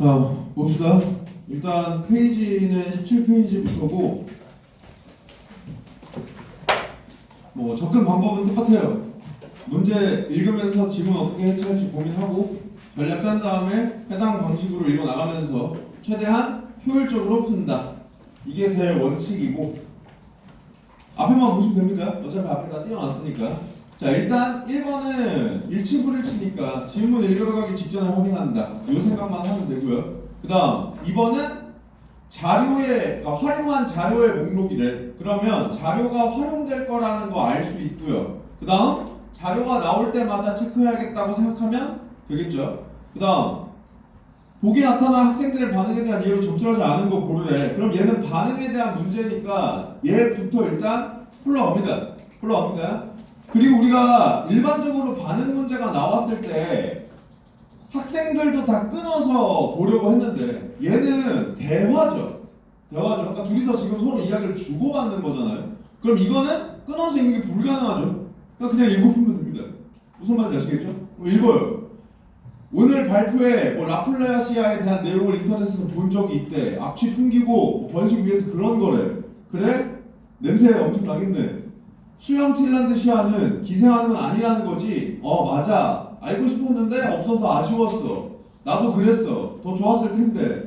자, 봅시다. 일단 페이지는 17페이지부터고 뭐 접근 방법은 똑같아요. 문제 읽으면서 지문 어떻게 해결할지 고민하고 전략 짠 다음에 해당 방식으로 읽어 나가면서 최대한 효율적으로 푼다. 이게 대원칙이고 앞에만 보시면 됩니다. 어차피 앞에 다 띄워놨으니까. 자, 일단 1번은 일치불일치니까 지문 읽어가기 직전에 확인한다. 이 생각만 하면 되고요. 그 다음 2번은 활용한 자료의 목록이래. 그러면 자료가 활용될 거라는 거 알 수 있고요. 그 다음 자료가 나올 때마다 체크해야겠다고 생각하면 되겠죠. 그 다음 보기 나타난 학생들의 반응에 대한 이해로 적절하지 않은 거 고르래. 그럼 얘는 반응에 대한 문제니까 얘부터 일단 풀러갑니다. 그리고 우리가 일반적으로 반응 문제가 나왔을 때 학생들도 다 끊어서 보려고 했는데 얘는 대화죠. 그러니까 둘이서 지금 서로 이야기를 주고받는 거잖아요. 그럼 이거는 끊어서 읽는 게 불가능하죠. 그러니까 그냥 읽어보면 됩니다. 무슨 말인지 아시겠죠? 읽어요. 오늘 발표에 라플라시아에 대한 내용을 인터넷에서 본 적이 있대. 악취 풍기고 번식 위해서 그런 거래. 그래? 냄새 엄청 나겠네. 수영 핀란드시아는 기생하는 건 아니라는 거지. 맞아. 알고 싶었는데 없어서 아쉬웠어. 나도 그랬어. 더 좋았을 텐데.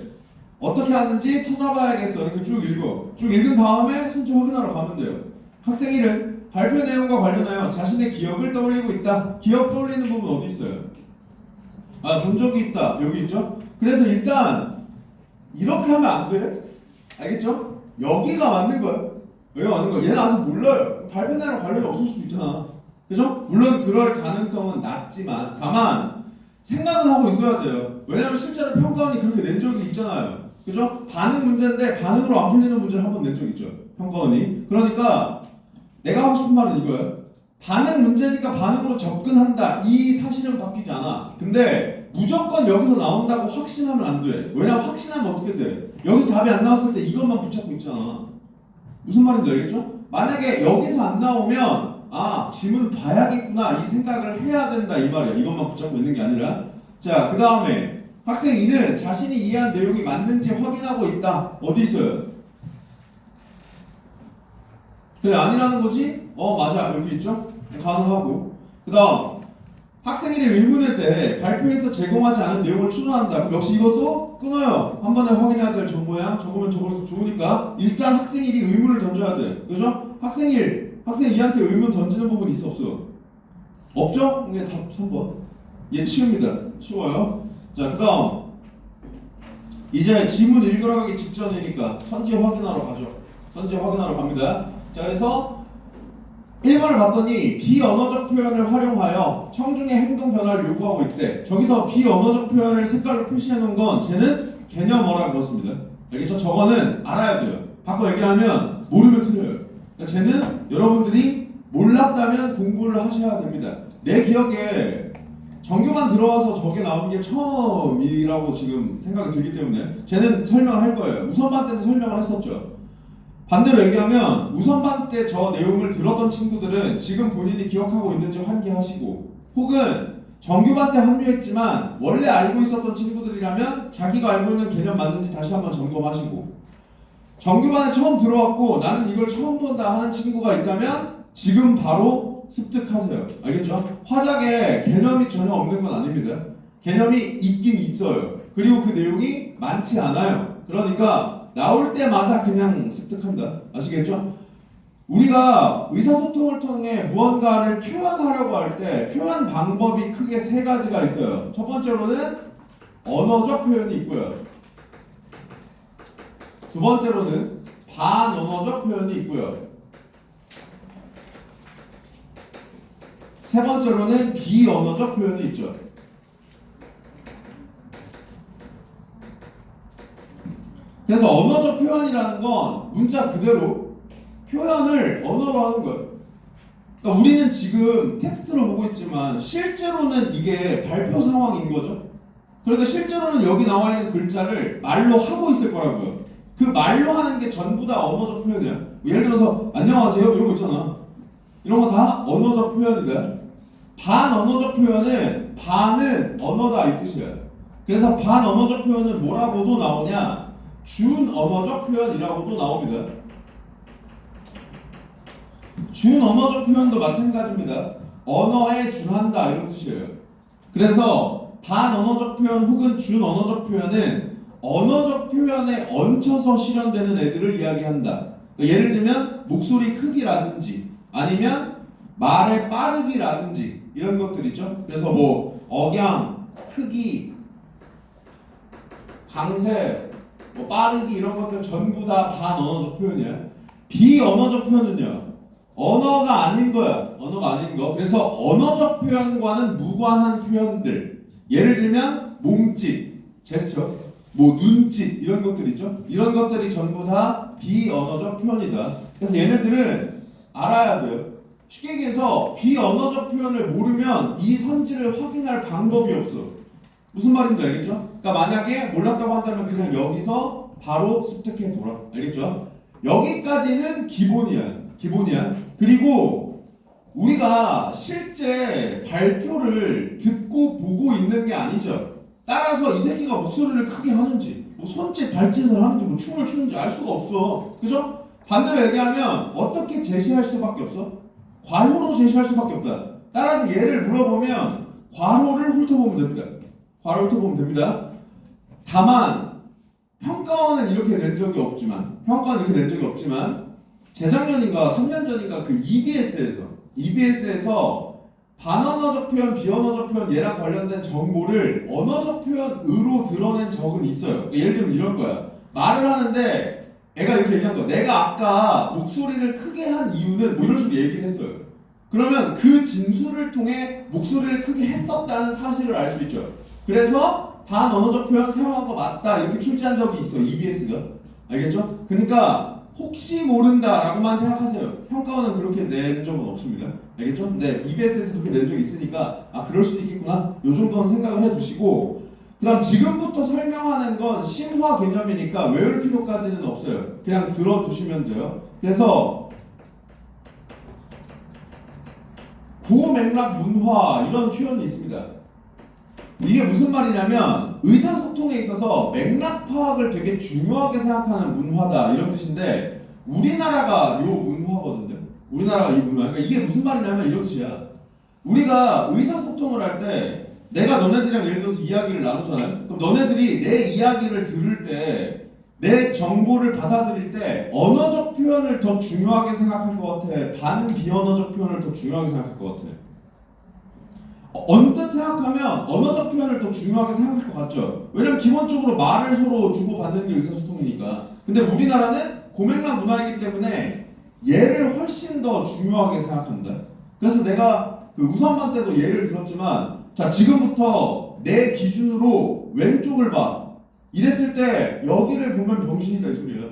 어떻게 하는지 찾아봐야겠어. 이렇게 쭉 읽어. 쭉 읽은 다음에 손짓 확인하러 가면 돼요. 학생 1은 발표 내용과 관련하여 자신의 기억을 떠올리고 있다. 기억 떠올리는 부분 어디 있어요? 본 적이 있다. 여기 있죠? 그래서 일단 이렇게 하면 안 돼. 알겠죠? 여기가 맞는 거야. 여기가 맞는 거야. 얘는 아직 몰라요. 발표 내용 관련이 없을 수도 있잖아. 그죠? 물론 그럴 가능성은 낮지만 다만 생각은 하고 있어야 돼요. 왜냐면 실제로 평가원이 그렇게 낸 적이 있잖아요. 그죠? 반응 문제인데 반응으로 안 풀리는 문제를 한 번 낸 적 있죠. 평가원이. 그러니까 내가 하고 싶은 말은 이거예요. 반응 문제니까 반응으로 접근한다. 이 사실은 바뀌지 않아. 근데 무조건 여기서 나온다고 확신하면 안 돼. 왜냐면 확신하면 어떻게 돼? 여기서 답이 안 나왔을 때 이것만 붙잡고 있잖아. 무슨 말인지 알겠죠? 만약에 여기서 안 나오면 지문 봐야겠구나 이 생각을 해야 된다 이 말이야. 이것만 붙잡고 있는 게 아니라. 자, 그 다음에 학생 2는 자신이 이해한 내용이 맞는지 확인하고 있다. 어디 있어요? 그래, 아니라는 거지? 맞아. 여기 있죠? 가능하고. 그 다음 학생 1이 의문일 때 발표에서 제공하지 않은 내용을 추론한다. 그럼 역시 이것도 끊어요. 한 번에 확인해야 될 정보야. 적으면 적을수록 좋으니까 일단 학생 1이 의문을 던져야 돼. 그죠? 학생 2한테 의문 던지는 부분이 있어 없어? 없죠? 이게 답 3번. 얘 치웁니다. 쉬워요. 자, 그 다음 이제 지문 읽으러가기 직전이니까 선지 확인하러 가죠. 선지 확인하러 갑니다. 자, 그래서 1번을 봤더니 비언어적 표현을 활용하여 청중의 행동 변화를 요구하고 있대. 저기서 비언어적 표현을 색깔로 표시해 놓은 건 쟤는 개념어라 그렇습니다. 알겠죠? 저거는 알아야 돼요. 바꿔 얘기하면 모르면 틀려요. 그러니까 쟤는 여러분들이 몰랐다면 공부를 하셔야 됩니다. 내 기억에 정규만 들어와서 저게 나온 게 처음이라고 지금 생각이 들기 때문에 쟤는 설명을 할 거예요. 우선반 때는 설명을 했었죠. 반대로 얘기하면 우선반 때 저 내용을 들었던 친구들은 지금 본인이 기억하고 있는지 환기하시고, 혹은 정규반 때 합류했지만 원래 알고 있었던 친구들이라면 자기가 알고 있는 개념 맞는지 다시 한번 점검하시고, 정규반에 처음 들어왔고 나는 이걸 처음 본다 하는 친구가 있다면 지금 바로 습득하세요. 알겠죠? 화작에 개념이 전혀 없는 건 아닙니다. 개념이 있긴 있어요. 그리고 그 내용이 많지 않아요. 그러니까 나올 때마다 그냥 습득한다. 아시겠죠? 우리가 의사소통을 통해 무언가를 표현하려고 할 때 표현 방법이 크게 세 가지가 있어요. 첫 번째로는 언어적 표현이 있고요. 두 번째로는 반언어적 표현이 있고요. 세 번째로는 비언어적 표현이 있죠. 그래서 언어적 표현이라는 건 문자 그대로 표현을 언어로 하는 거예요. 그러니까 우리는 지금 텍스트로 보고 있지만 실제로는 이게 발표 상황인 거죠. 그러니까 실제로는 여기 나와 있는 글자를 말로 하고 있을 거라고요. 그 말로 하는 게 전부 다 언어적 표현이야. 예를 들어서 안녕하세요 이런 거 있잖아. 이런 거 다 언어적 표현이다. 반언어적 표현은 반은 언어다 이 뜻이야. 그래서 반언어적 표현은 뭐라고도 나오냐? 준언어적 표현이라고도 나옵니다. 준언어적 표현도 마찬가지입니다. 언어에 준한다 이런 뜻이에요. 그래서 반언어적 표현 혹은 준언어적 표현은 언어적 표현에 얹혀서 실현되는 애들을 이야기한다. 그러니까 예를 들면 목소리 크기라든지 아니면 말의 빠르기라든지 이런 것들이죠. 그래서 뭐 억양, 크기, 강세, 뭐 빠르기 이런 것들 전부 다 반언어적 표현이야. 비언어적 표현은요. 언어가 아닌 거야. 언어가 아닌 거. 그래서 언어적 표현과는 무관한 표현들. 예를 들면 몸짓, 제스처, 뭐 눈짓 이런 것들 있죠. 이런 것들이 전부 다 비언어적 표현이다. 그래서 얘네들은 알아야 돼요. 쉽게 얘기해서 비언어적 표현을 모르면 이 선지를 확인할 방법이 없어. 무슨 말인지 알겠죠? 그러니까 만약에 몰랐다고 한다면 그냥 여기서 바로 습득해 돌아. 알겠죠? 여기까지는 기본이야. 기본이야. 그리고 우리가 실제 발표를 듣고 보고 있는 게 아니죠. 따라서 이 새끼가 목소리를 크게 하는지, 뭐 손짓, 발짓을 하는지, 뭐 춤을 추는지 알 수가 없어. 그죠? 반대로 얘기하면 어떻게 제시할 수밖에 없어? 괄호로 제시할 수밖에 없다. 따라서 얘를 물어보면 괄호를 훑어보면 됩니다. 괄호를 훑어보면 됩니다. 다만 평가원은 이렇게 낸 적이 없지만 재작년인가 3년 전인가 그 EBS에서 반언어적 표현, 비언어적 표현 얘랑 관련된 정보를 언어적 표현으로 드러낸 적은 있어요. 예를 들면 이런 거야. 말을 하는데 애가 이렇게 얘기한 거야. 내가 아까 목소리를 크게 한 이유는 뭐 이런 식으로 얘기를 했어요. 그러면 그 진술을 통해 목소리를 크게 했었다는 사실을 알 수 있죠. 그래서 반언어적 표현 사용한 거 맞다 이렇게 출제한 적이 있어. EBS가. 알겠죠? 그러니까 혹시 모른다라고만 생각하세요. 평가원은 그렇게 낸 적은 없습니다. 알겠죠? 근데 EBS에서 그렇게 낸 적이 있으니까 아 그럴 수도 있겠구나. 요 정도는 생각을 해두시고 그 다음 지금부터 설명하는 건 심화 개념이니까 외울 필요까지는 없어요. 그냥 들어두시면 돼요. 그래서 고맥락 문화 이런 표현이 있습니다. 이게 무슨 말이냐면 의사소통에 있어서 맥락 파악을 되게 중요하게 생각하는 문화다 이런 뜻인데 우리나라가 요 문화거든요. 우리나라가 이 문화. 그러니까 이게 무슨 말이냐면 이런 뜻이야. 우리가 의사소통을 할 때 내가 너네들이랑 예를 들어서 이야기를 나누잖아요. 그럼 너네들이 내 이야기를 들을 때 내 정보를 받아들일 때 언어적 표현을 더 중요하게 생각할 것 같아? 반비언어적 표현을 더 중요하게 생각할 것 같아? 언뜻 생각하면 언어적 표현을 더 중요하게 생각할 것 같죠. 왜냐면 기본적으로 말을 서로 주고받는 게 의사소통이니까. 근데 우리나라는 고맥락 문화이기 때문에 얘를 훨씬 더 중요하게 생각한다. 그래서 내가 그 우수한반 때도 예를 들었지만 자 지금부터 내 기준으로 왼쪽을 봐. 이랬을 때 여기를 보면 병신이다 이 소리야.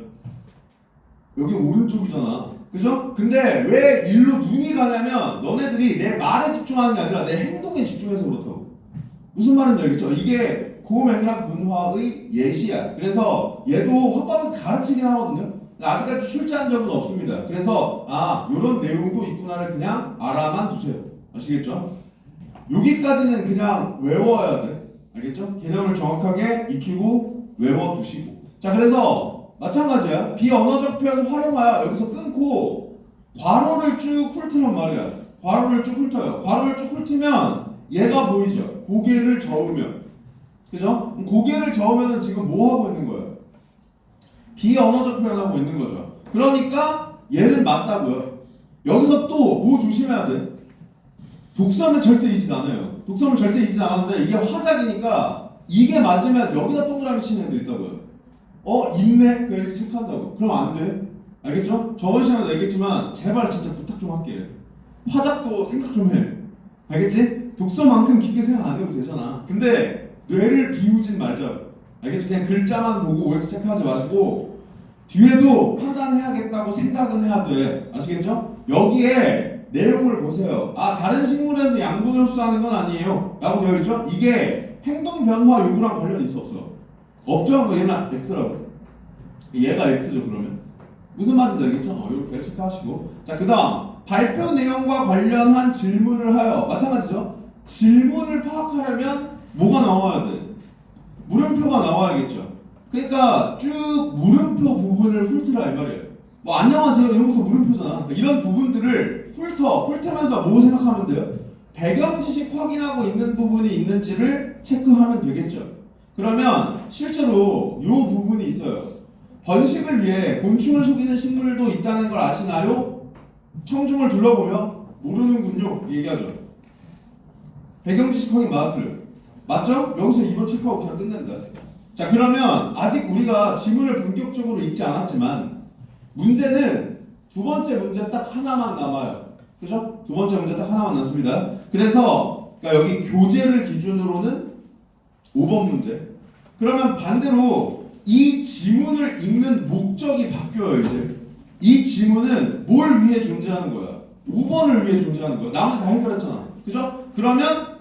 여기 오른쪽이잖아. 그죠? 근데 왜 일로 눈이 가냐면 너네들이 내 말에 집중하는 게 아니라 내 행동에 집중해서 그렇다고. 무슨 말인지 알겠죠? 이게 고맥락 문화의 예시야. 그래서 얘도 헌법에서 가르치긴 하거든요. 아직까지 출제한 적은 없습니다. 그래서 이런 내용도 있구나를 그냥 알아만 두세요. 아시겠죠? 여기까지는 그냥 외워야 돼. 알겠죠? 개념을 정확하게 익히고 외워두시고. 자 그래서 마찬가지야. 비언어적 표현 활용하여 여기서 끊고 괄호를 쭉 훑으란 말이야. 괄호를 쭉 훑어요. 괄호를 쭉 훑으면 얘가 보이죠. 고개를 저으면. 그죠? 고개를 저으면 지금 뭐 하고 있는 거예요? 비언어적 표현하고 있는 거죠. 그러니까 얘는 맞다고요. 여기서 또 뭐 조심해야 돼? 독서는 절대 잊지 않아요. 독서는 절대 잊지 않았는데 이게 화작이니까 이게 맞으면 여기다 동그라미 치는 애들 있다고요. 있네? 그 이렇게 체크한다고. 그럼 안 돼. 알겠죠? 저번 시간에도 얘기했지만 제발 진짜 부탁 좀 할게. 화작도 생각 좀 해. 알겠지? 독서만큼 깊게 생각 안 해도 되잖아. 근데 뇌를 비우진 말자. 알겠죠? 그냥 글자만 보고 OX 체크하지 마시고 뒤에도 판단해야겠다고 생각은 해야 돼. 아시겠죠? 여기에 내용을 보세요. 다른 식물에서 양분을 흡수하는 건 아니에요. 라고 되어 있죠? 이게 행동 변화 요구랑 관련이 있어 없어? 없죠? 얘는 X라고. 얘가 X죠 그러면. 무슨 말인지 알겠죠? 이렇게 체크하시고. 자 그 다음 발표 내용과 관련한 질문을 하여. 마찬가지죠? 질문을 파악하려면 뭐가 나와야 돼? 물음표가 나와야겠죠. 그러니까 쭉 물음표 부분을 훑으라 이 말이에요. 뭐 안녕하세요 이런 것도 물음표잖아. 이런 부분들을 훑으면서 뭐 생각하면 돼요? 배경 지식 확인하고 있는 부분이 있는지를 체크하면 되겠죠. 그러면 실제로 이 부분이 있어요. 번식을 위해 곤충을 속이는 식물도 있다는 걸 아시나요? 청중을 둘러보며 모르는군요. 얘기하죠. 배경 지식 확인 맞아요. 맞죠? 여기서 2번 체크하고 그냥 끝낸다. 자, 그러면 아직 우리가 지문을 본격적으로 읽지 않았지만 문제는 두 번째 문제 딱 하나만 남아요. 그죠? 두 번째 문제 딱 하나만 남습니다. 그래서 그러니까 여기 교재를 기준으로는 5번 문제. 그러면 반대로 이 지문을 읽는 목적이 바뀌어요. 이제 이 지문은 뭘 위해 존재하는 거야? 5번을 위해 존재하는 거야. 나머지 다 해결했잖아. 그죠? 그러면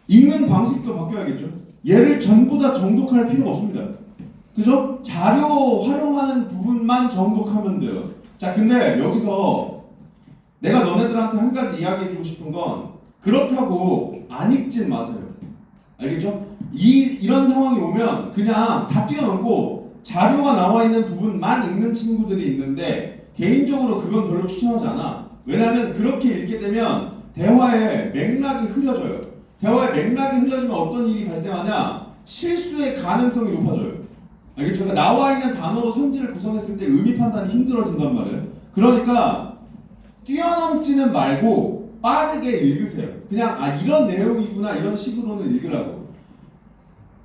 읽는 방식도 바뀌어야겠죠. 얘를 전부 다 정독할 필요가 없습니다. 그죠? 자료 활용하는 부분만 정독하면 돼요. 자, 근데 여기서 내가 너네들한테 한 가지 이야기해주고 싶은 건 그렇다고 안 읽진 마세요. 알겠죠? 이런 상황이 오면 그냥 다 뛰어넘고 자료가 나와 있는 부분만 읽는 친구들이 있는데 개인적으로 그건 별로 추천하지 않아. 왜냐하면 그렇게 읽게 되면 대화의 맥락이 흐려져요. 대화의 맥락이 흐려지면 어떤 일이 발생하냐? 실수의 가능성이 높아져요. 알겠죠? 그러니까 나와 있는 단어로 선지를 구성했을 때 의미 판단이 힘들어진단 말이에요. 그러니까 뛰어넘지는 말고 빠르게 읽으세요. 그냥 이런 내용이구나 이런 식으로는 읽으라고.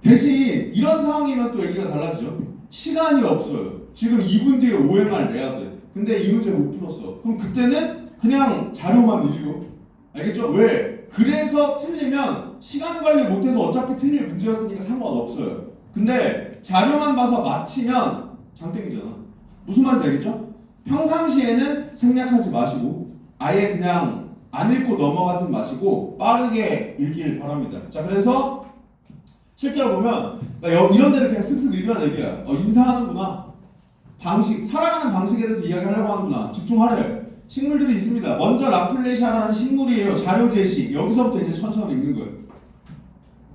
대신 이런 상황이면 또 얘기가 달라지죠. 시간이 없어요. 지금 2분 뒤에 OMR 내야 돼. 근데 이 문제 못 풀었어. 그럼 그때는 그냥 자료만 읽어. 알겠죠? 왜? 그래서 틀리면 시간 관리 못해서 어차피 틀릴 문제였으니까 상관없어요. 근데 자료만 봐서 맞히면 장땡이잖아. 무슨 말인지 알겠죠? 평상시에는 생략하지 마시고 아예 그냥 안 읽고 넘어가지 마시고 빠르게 읽길 바랍니다. 자, 그래서 실제로 보면 이런 데를 그냥 슥슥 읽으란 얘기야. 인사하는구나. 방식, 살아가는 방식에 대해서 이야기하려고 하는구나. 집중하래. 식물들이 있습니다. 먼저 라플레시아라는 식물이에요. 자료 제시. 여기서부터 이제 천천히 읽는 거예요.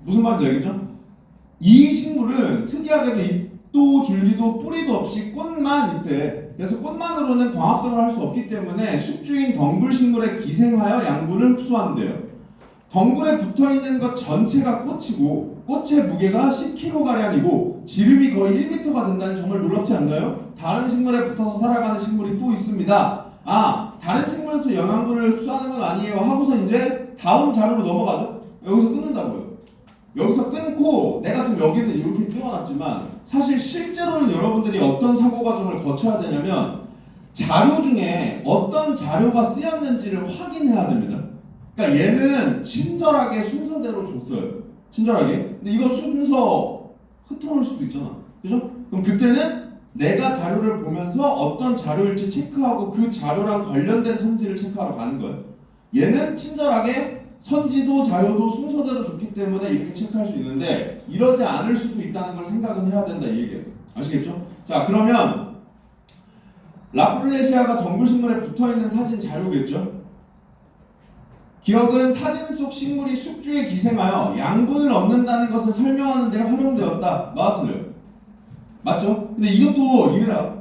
무슨 말인지 알겠죠? 이 식물은 특이하게도 잎도 줄기도 뿌리도 없이 꽃만 있대. 그래서 꽃만으로는 광합성을 할 수 없기 때문에 숙주인 덩굴식물에 기생하여 양분을 흡수한대요. 덩굴에 붙어있는 것 전체가 꽃이고 꽃의 무게가 10kg가량이고 지름이 거의 1m가 된다니 정말 놀랍지 않나요? 다른 식물에 붙어서 살아가는 식물이 또 있습니다. 다른 식물에서 영양분을 흡수하는 건 아니에요 하고서 이제 다음 자료로 넘어가죠. 여기서 끊는다고요. 여기서 끊고 내가 지금 여기는 이렇게 띄워놨지만 사실 실제로는 여러분들이 어떤 사고 과정을 거쳐야 되냐면 자료 중에 어떤 자료가 쓰였는지를 확인해야 됩니다. 그러니까 얘는 친절하게 순서대로 줬어요. 친절하게. 근데 이거 순서 흐트러질 수도 있잖아. 그죠? 그럼 그때는 내가 자료를 보면서 어떤 자료일지 체크하고 그 자료랑 관련된 선지를 체크하러 가는 거예요. 얘는 친절하게 선지도 자료도 순서대로 줬기 때문에 이렇게 체크할 수 있는데 이러지 않을 수도 있다는 걸 생각은 해야 된다 이 얘기예요. 아시겠죠? 자, 그러면 라플레시아가 덩굴식물에 붙어있는 사진 자료겠죠? 기억은 사진 속 식물이 숙주에 기생하여 양분을 얻는다는 것을 설명하는 데 활용되었다. 맞아요. 맞죠? 근데 이것도 이래라.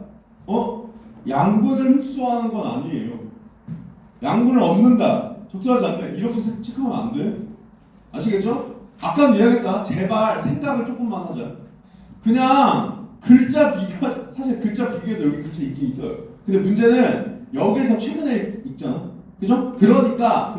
양분을 흡수하는 건 아니에요. 양분을 얻는다. 적절하지 않네. 이렇게 체크하면 안 돼. 아시겠죠? 아까도 이야기했다. 제발 생각을 조금만 하자. 그냥 글자 비교, 사실 글자 비교에도 여기 글자 있긴 있어요. 근데 문제는 여기에서 최근에 있잖아. 그죠? 그러니까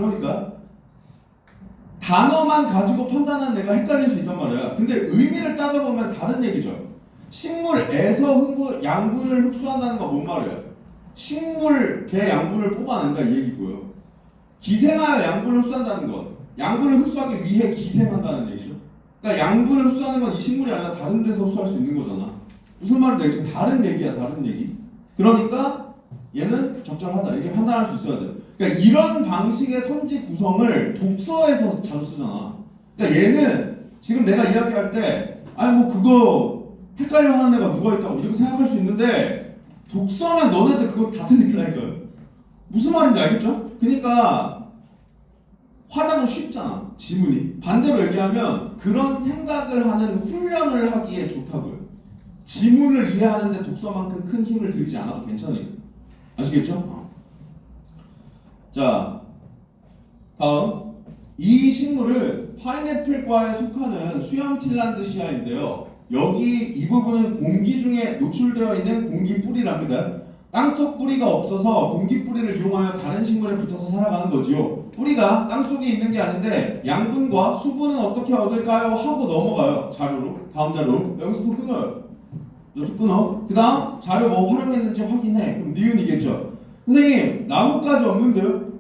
단어만 가지고 판단하는 애가 헷갈릴 수 있단 말이야. 근데 의미를 따져보면 다른 얘기죠. 식물에서 양분을 흡수한다는 건 뭔 말이야? 식물 개 양분을 뽑아낸다 이 얘기고요. 기생하여 양분을 흡수한다는 건 양분을 흡수하기 위해 기생한다는 얘기죠. 그러니까 양분을 흡수하는 건 이 식물이 아니라 다른 데서 흡수할 수 있는 거잖아. 무슨 말인지 알겠죠? 다른 얘기야, 다른 얘기. 그러니까 얘는 적절하다 이렇게 판단할 수 있어야 돼. 그러니까 이런 방식의 선지 구성을 독서에서 자주 쓰잖아. 그러니까 얘는 지금 내가 이야기할 때 뭐 그거 헷갈려하는 애가 누가 있다고 이렇게 생각할 수 있는데 독서면 너네들 그거 다 틀리더라니까요. 무슨 말인지 알겠죠? 그러니까 화장은 쉽잖아. 지문이. 반대로 얘기하면 그런 생각을 하는 훈련을 하기에 좋다고요. 지문을 이해하는데 독서만큼 큰 힘을 들이지 않아도 괜찮으니까. 아시겠죠? 자, 다음. 이 식물은 파인애플과에 속하는 수염틸란드시아인데요. 여기 이 부분은 공기 중에 노출되어 있는 공기 뿌리랍니다. 땅속 뿌리가 없어서 공기 뿌리를 이용하여 다른 식물에 붙어서 살아가는 거지요. 뿌리가 땅속에 있는 게 아닌데 양분과 수분은 어떻게 얻을까요? 하고 넘어가요. 자료로. 다음 자료로. 여기서 또 끊어요. 또 끊어. 그 다음 자료 뭐 활용했는지 확인해. 그럼 니은이겠죠. 선생님 나뭇가지 없는데요?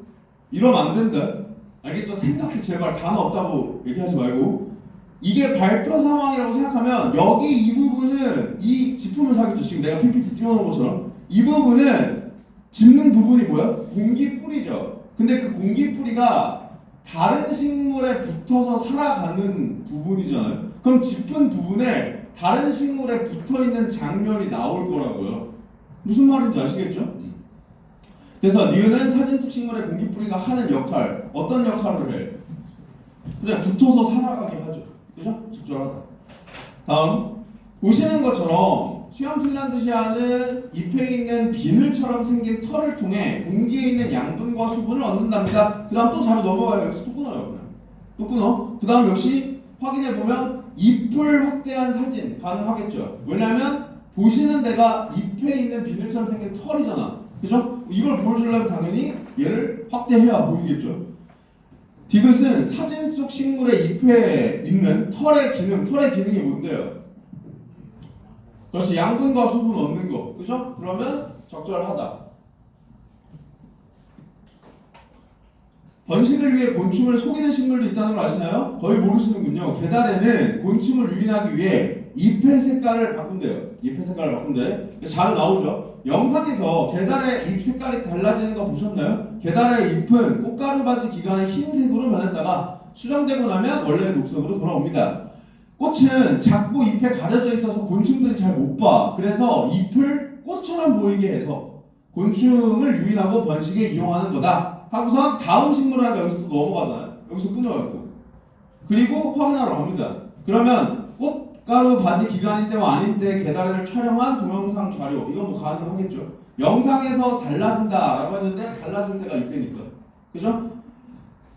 이러면 안 된다. 알겠죠? 생각해 제발. 단어 없다고 얘기하지 말고. 이게 발표 상황이라고 생각하면 여기 이 부분은 이 짚으면 사겠죠. 지금 내가 PPT 띄워놓은 것처럼 이 부분은 짚는 부분이 뭐야? 공기 뿌리죠. 근데 그 공기 뿌리가 다른 식물에 붙어서 살아가는 부분이잖아요. 그럼 짚은 부분에 다른 식물에 붙어있는 장면이 나올 거라고요. 무슨 말인지 아시겠죠? 그래서 니은은 사진 속 식물의 공기 뿌리가 하는 역할, 어떤 역할을 해? 그냥 붙어서 살아가게 하죠. 그죠? 적절하다. 다음 보시는 것처럼 수염틸란드시아는 잎에 있는 비늘처럼 생긴 털을 통해 공기에 있는 양분과 수분을 얻는답니다. 그 다음 또 자료 넘어가요. 여기서 또 끊어요. 그냥. 또 끊어. 그 다음 역시 확인해보면 잎을 확대한 사진 가능하겠죠. 왜냐하면 보시는 데가 잎에 있는 비늘처럼 생긴 털이잖아. 그죠? 이걸 보여주려면 당연히 얘를 확대해야 보이겠죠. 디귿은 사진 속 식물의 잎에 있는 털의 기능이 뭔데요? 그렇지, 양분과 수분 얻는 거. 그죠? 그러면 적절하다. 번식을 위해 곤충을 속이는 식물도 있다는 걸 아시나요? 거의 모르시는군요. 게달에는 곤충을 유인하기 위해 잎의 색깔을 바꾼대요. 잎의 색깔을 바꾼대. 잘 나오죠? 영상에서 게달의 잎 색깔이 달라지는 거 보셨나요? 게달의 잎은 꽃가루 바지 기간에 흰색으로 변했다가 수정되고 나면 원래의 녹색으로 돌아옵니다. 꽃은 작고 잎에 가려져 있어서 곤충들이 잘 못 봐. 그래서 잎을 꽃처럼 보이게 해서 곤충을 유인하고 번식에 이용하는 거다. 하고선 다음 식물을 하니까 여기서 또 넘어가잖아요. 여기서 끊어요. 그리고 확인하러 갑니다. 그러면 꽃가루 바지 기간인 때와 아닌 때 게달을 촬영한 동영상 자료. 이건 뭐 가능하겠죠. 영상에서 달라진다 라고 했는데 달라질 때가 이때니까. 그죠?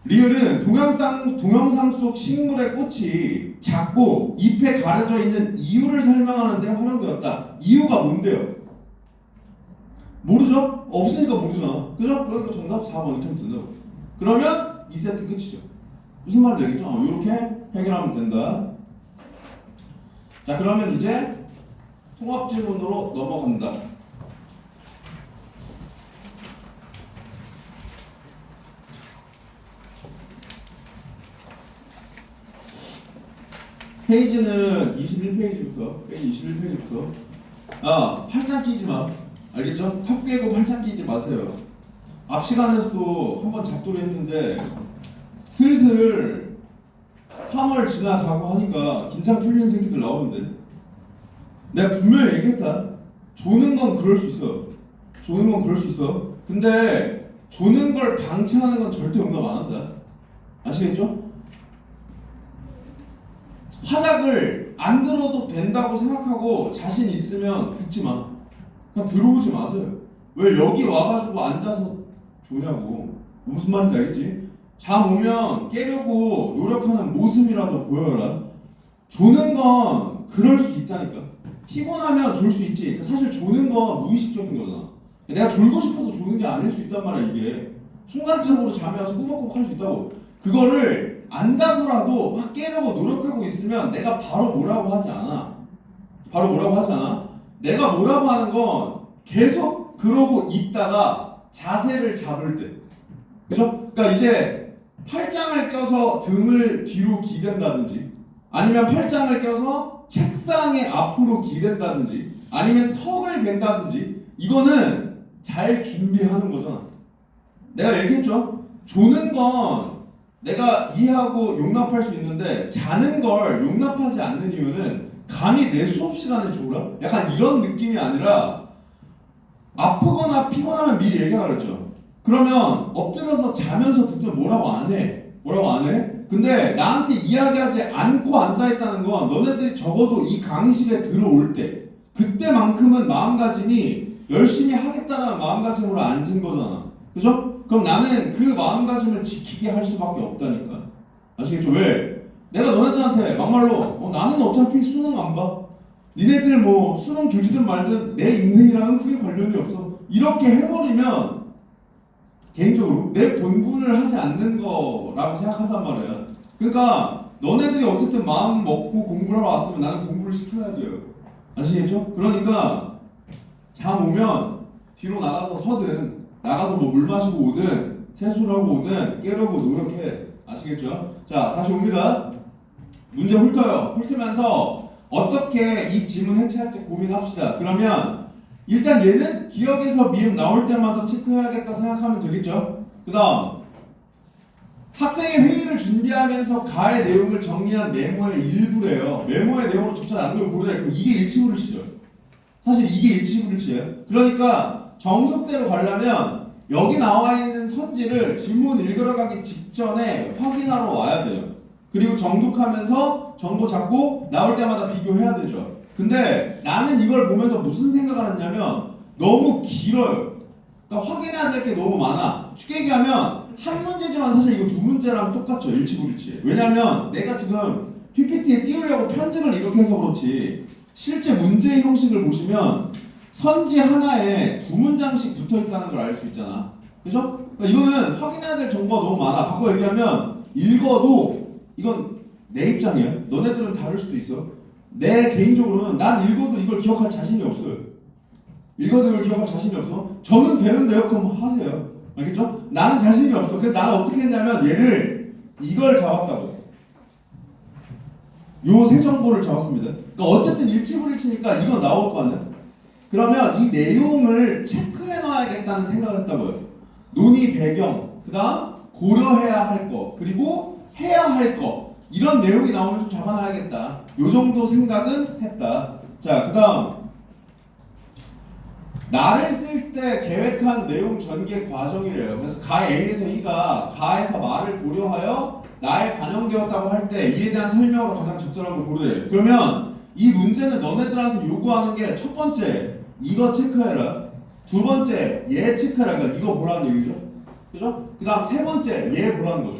리을은 동영상 속 식물의 꽃이 작고 잎에 가려져 있는 이유를 설명하는 데 활용되었다. 이유가 뭔데요? 모르죠? 없으니까 모르잖아. 그죠? 그러니까 정답 4번 이렇게 하면 된다고. 그러면 2세트 끝이죠. 무슨 말인지 알겠죠? 이렇게 해결하면 된다. 자, 그러면 이제 통합 질문으로 넘어간다. 페이지는 21페이지부터, 페이지 21페이지부터. 팔짱 끼지 마. 알겠죠? 탑 깨고 팔짱 끼지 마세요. 앞 시간에서도 한번 잡도록 했는데 슬슬 3월 지나가고 하니까 긴장 풀리는 새끼들 나오는데 내가 분명히 얘기했다. 조는 건 그럴 수 있어. 조는 건 그럴 수 있어. 근데 조는 걸 방치하는 건 절대 응답 안 한다. 아시겠죠? 화작을 안 들어도 된다고 생각하고 자신 있으면 듣지 마. 그냥 들어오지 마세요. 왜 여기 와가지고 앉아서 조냐고. 무슨 말인지 알겠지? 잠 오면 깨려고 노력하는 모습이라도 보여라. 조는 건 그럴 수 있다니까. 피곤하면 졸 수 있지. 사실 조는 건 무의식적인 거잖아. 내가 졸고 싶어서 조는 게 아닐 수 있단 말이야. 이게 순간적으로 잠이 와서 꾸벅꾸벅 할 수 있다고. 그거를 앉아서라도 막 깨려고 노력하고 있으면 내가 바로 뭐라고 하지 않아. 바로 뭐라고 하지 않아. 내가 뭐라고 하는 건 계속 그러고 있다가 자세를 잡을 때. 그죠? 그러니까 이제 팔짱을 껴서 등을 뒤로 기댄다든지 아니면 팔짱을 껴서 책상에 앞으로 기댄다든지 아니면 턱을 댄다든지 이거는 잘 준비하는 거잖아. 내가 얘기했죠? 조는 건 내가 이해하고 용납할 수 있는데 자는 걸 용납하지 않는 이유는 감히 내 수업 시간에 졸아? 약간 이런 느낌이 아니라 아프거나 피곤하면 미리 얘기하라 그랬죠. 그러면 엎드려서 자면서 듣든 뭐라고 안 해. 뭐라고 안 해? 근데 나한테 이야기하지 않고 앉아있다는 건 너네들이 적어도 이 강의실에 들어올 때 그때만큼은 마음가짐이 열심히 하겠다는 마음가짐으로 앉은 거잖아. 그죠? 그럼 나는 그 마음가짐을 지키게 할 수밖에 없다니까. 아시겠죠? 왜? 내가 너네들한테 막말로 나는 어차피 수능 안 봐. 니네들 뭐 수능 교지든 말든 내 인생이랑은 크게 관련이 없어. 이렇게 해버리면 개인적으로 내 본분을 하지 않는 거라고 생각한단 말이야. 그러니까 너네들이 어쨌든 마음 먹고 공부를 하러 왔으면 나는 공부를 시켜야 돼요. 아시겠죠? 그러니까 잠 오면 뒤로 나가서 서든 나가서 뭐 물 마시고 오든 세수를 하고 오든 깨려고 노력해. 아시겠죠? 자, 다시 옵니다. 문제 훑어요. 훑으면서 어떻게 이 지문 해체할지 고민합시다. 그러면 일단 얘는 기억에서 미음 나올 때마다 체크해야겠다 생각하면 되겠죠? 그 다음 학생의 회의를 준비하면서 가의 내용을 정리한 메모의 일부래요. 메모의 내용으로 조차 남길 고르래. 그럼 이게 일치불일치죠. 사실 이게 일치불일치예요. 그러니까 정석대로 가려면 여기 나와 있는 선지를 지문 읽으러가기 직전에 확인하러 와야 돼요. 그리고 정독하면서 정보 잡고 나올 때마다 비교해야 되죠. 근데 나는 이걸 보면서 무슨 생각을 했냐면 너무 길어요. 그러니까 확인해야 될 게 너무 많아. 쉽게 얘기하면 한 문제지만 사실 이거 두 문제랑 똑같죠. 일치불일치. 왜냐면 내가 지금 PPT에 띄우려고 편집을 이렇게 해서 그렇지 실제 문제의 형식을 보시면 선지 하나에 두 문장씩 붙어 있다는 걸 알 수 있잖아. 그죠? 그러니까 이거는 확인해야 될 정보가 너무 많아. 바꿔 얘기하면 읽어도 이건 내 입장이야. 너네들은 다를 수도 있어. 내 개인적으로는 난 읽어도 이걸 기억할 자신이 없어요. 읽어도 이걸 기억할 자신이 없어. 저는 되는데요. 그럼 하세요. 알겠죠? 나는 자신이 없어. 그래서 나는 어떻게 했냐면 얘를 이걸 잡았다고. 요 세 정보를 잡았습니다. 그러니까 어쨌든 일치불일치니까 이건 나올 거 아니야? 그러면 이 내용을 체크해 놔야겠다는 생각을 했다고요. 논의 배경, 그 다음 고려해야 할 거, 그리고 해야 할 거. 이런 내용이 나오면 좀 잡아놔야겠다. 요 정도 생각은 했다. 자, 그 다음 나를 쓸 때 계획한 내용 전개 과정이래요. 그래서 가 A에서 E가 가에서 말을 고려하여 나에 반영되었다고 할 때 이에 대한 설명으로 가장 적절한 걸 고르래. 그러면 이 문제는 너네들한테 요구하는 게 첫 번째 이거 체크해라. 두 번째 얘 체크해라. 그러니까 이거 보라는 얘기죠. 그죠? 그 다음 세 번째 얘 보라는 거죠.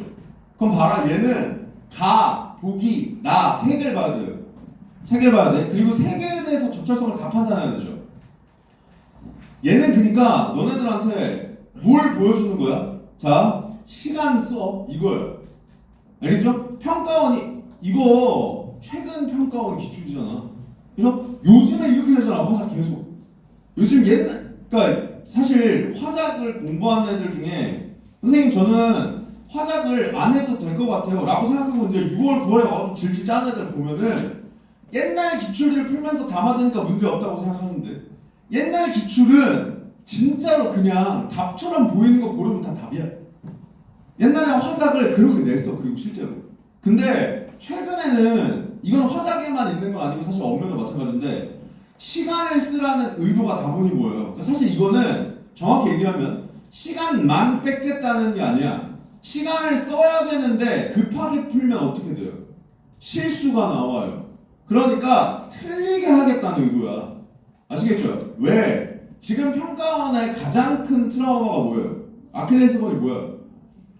그럼 봐라. 얘는 가, 보기, 나 세 개를 봐야 돼요. 세 개를 봐야 돼. 그리고 세 개에 대해서 적절성을 다 판단해야 되죠. 얘는 그러니까 너네들한테 뭘 보여주는 거야? 자, 시간 써 이거예요. 알겠죠? 평가원이 이거 최근 평가원 기출이잖아. 그래서 요즘에 이렇게 되잖아. 화작 계속. 요즘 옛날 그러니까 사실 화작을 공부하는 애들 중에 선생님 저는 화작을 안 해도 될 것 같아요 라고 생각하고 이제 6월 9월에 와서 질질 짜는 애들 보면은 옛날 기출들을 풀면서 다 맞으니까 문제 없다고 생각하는데 옛날 기출은 진짜로 그냥 답처럼 보이는 거 고르면 다 답이야. 옛날에 화작을 그렇게 냈어. 그리고 실제로. 근데 최근에는 이건 화작에만 있는 건 아니고 사실 업무도 마찬가지인데 시간을 쓰라는 의도가 다분히 보여요. 그러니까 사실 이거는 정확히 얘기하면 시간만 뺏겠다는 게 아니야. 시간을 써야 되는데 급하게 풀면 어떻게 돼요? 실수가 나와요. 그러니까 틀리게 하겠다는 의도야. 아시겠죠? 왜? 지금 평가원의 가장 큰 트라우마가 뭐예요? 아킬레스건이 뭐야?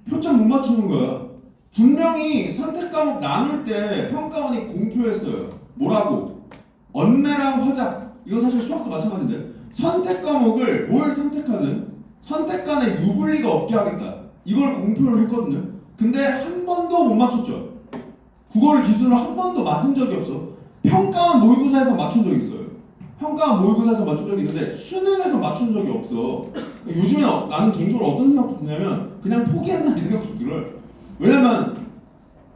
표점 못 맞추는 거야. 분명히 선택 과목 나눌 때 평가원이 공표했어요. 뭐라고? 언매랑 화작. 이건 사실 수학도 마찬가지인데 선택 과목을 뭘 선택하든 선택 간에 유불리가 없게 하겠다. 이걸 공표를 했거든요. 근데 한 번도 못 맞췄죠. 국어를 기준으로 한 번도 맞은 적이 없어. 평가원 모의고사에서 맞춘 적이 있어요. 평가원 모의고사에서 맞춘 적이 있는데 수능에서 맞춘 적이 없어. 요즘에 나는 개인적으로 어떤 생각도 드냐면 그냥 포기한다는 생각도 들어요. 왜냐면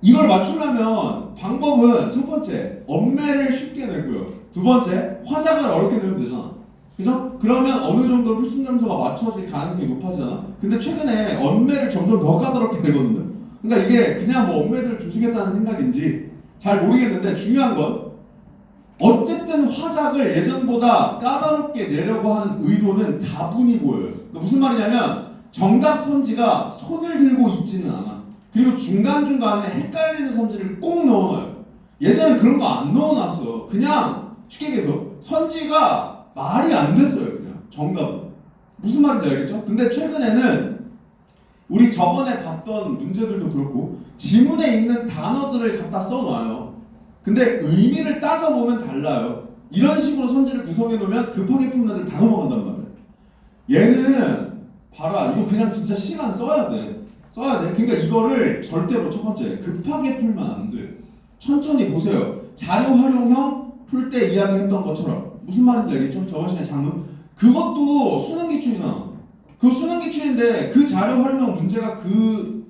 이걸 맞추려면 방법은 첫 번째 언매를 쉽게 내고요. 두 번째 화작을 어렵게 내면 되잖아. 그죠? 그러면 어느 정도 필수 점수가 맞춰질 가능성이 높아지잖아. 근데 최근에 언매를 점점 더 까다롭게 내거든요. 그러니까 이게 그냥 뭐 언매들을 조지겠다는 생각인지 잘 모르겠는데 중요한 건 어쨌든 화작을 예전보다 까다롭게 내려고 하는 의도는 다분히 보여요. 그러니까 무슨 말이냐면 정답 선지가 손을 들고 있지는 않아. 그리고 중간중간에 헷갈리는 선지를 꼭 넣어놔요. 예전에 그런 거 안 넣어놨어. 그냥 쉽게 얘기해서 선지가 말이 안 됐어요. 그냥 정답은. 무슨 말인지 알겠죠? 근데 최근에는 우리 저번에 봤던 문제들도 그렇고 지문에 있는 단어들을 갖다 써놔요. 근데 의미를 따져보면 달라요. 이런 식으로 선지를 구성해 놓으면 급하게 푸는 애들 다 넘어간단 말이에요. 얘는 봐라, 이거 그냥 진짜 시간 써야 돼. 그러니까 이거를 절대로 첫 번째 급하게 풀면 안 돼. 천천히 보세요. 자료 활용형 풀 때 이야기했던 것처럼 무슨 말인지 알겠죠? 저번 시간에 장문 그것도 수능 기출이잖아. 그 수능 기출인데 그 자료 활용형 문제가 그